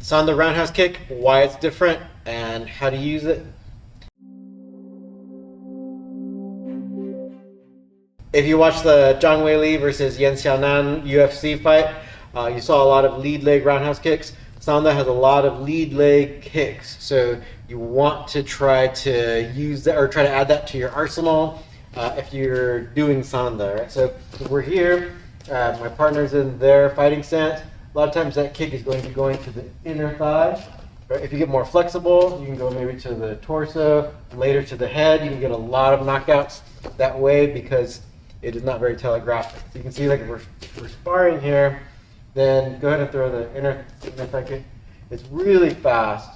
Sanda roundhouse kick, why it's different, and how to use it. If you watch the Zhang Weili versus Yan Xiaonan UFC fight, you saw a lot of lead leg roundhouse kicks. Sanda has a lot of lead leg kicks, so you want to try to use that or try to add that to your arsenal if you're doing Sanda. Right? So if we're here, my partner's in their fighting stance. A lot of times that kick is going to go into the inner thigh. Right? If you get more flexible, you can go maybe to the torso, later to the head. You can get a lot of knockouts that way because it is not very telegraphic. So you can see, like, if we're sparring here, then go ahead and throw the inner thigh kick. It's really fast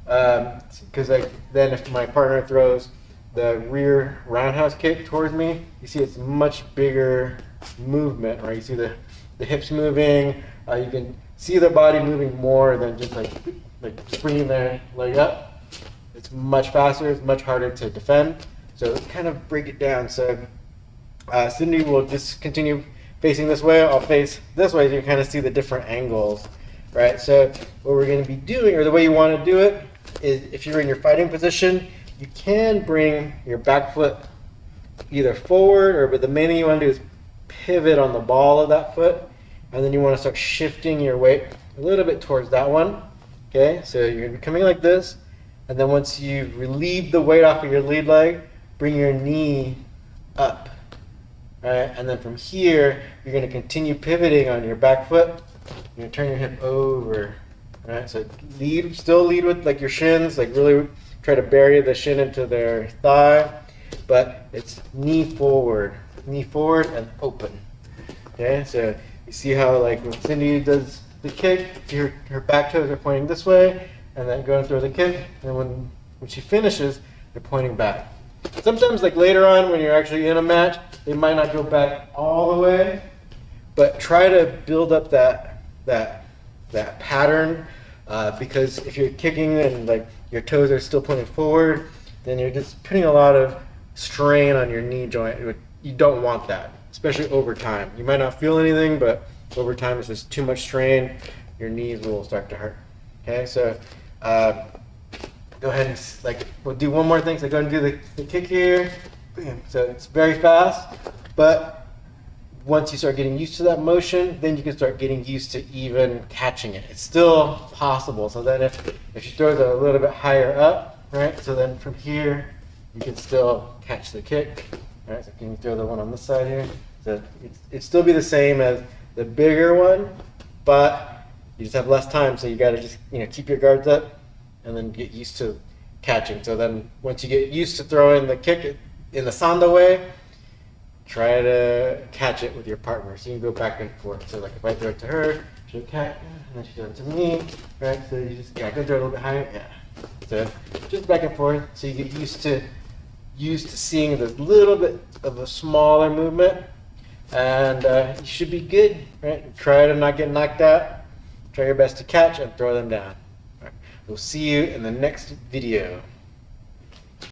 because then if my partner throws the rear roundhouse kick towards me, you see it's much bigger movement, right? You see the hips moving. You can see the body moving more than just like springing their leg up. It's much faster. It's much harder to defend. So let's kind of break it down. So Cindy will just continue facing this way. I'll face this way, so you kind of see the different angles, right? So what we're going to be doing, or the way you want to do it, is if you're in your fighting position, you can bring your back foot either forward, but the main thing you want to do is pivot on the ball of that foot, and then you want to start shifting your weight a little bit towards that one. Okay, so you're going to be coming like this, and then once you've relieved the weight off of your lead leg, bring your knee up. Right, and then from here, you're going to continue pivoting on your back foot. You're going to turn your hip over. Right, so still lead with like your shins, like really try to bury the shin into their thigh, but it's knee forward and open. Okay, so you see how, like, when Cindy does the kick, her back toes are pointing this way, and then go and throw the kick, and when she finishes, they're pointing back. Sometimes, like later on when you're actually in a match, they might not go back all the way, but try to build up that pattern because if you're kicking and like your toes are still pointing forward, then you're just putting a lot of strain on your knee joint. You don't want that, especially over time. You might not feel anything, but over time it's just too much strain. Your knees will start to hurt. Okay, so go ahead and we'll do one more thing. So go ahead and do the kick here. Bam. So it's very fast, but once you start getting used to that motion, then you can start getting used to even catching it. It's still possible. So then if she throws it a little bit higher up, right? So then from here, you can still catch the kick. All right, so can you throw the one on this side here? So it'd still be the same as the bigger one, but you just have less time. So you got to just keep your guards up and then get used to catching. So then once you get used to throwing the kick in the Sanda way, try to catch it with your partner. So you can go back and forth. So like if I throw it to her, she'll catch, and then she'll throw it to me, right? So you just, go throw it a little bit higher, So just back and forth, so you get used to seeing this little bit of a smaller movement, and you should be good, right? Try to not get knocked out. Try your best to catch and throw them down. All right. We'll see you in the next video.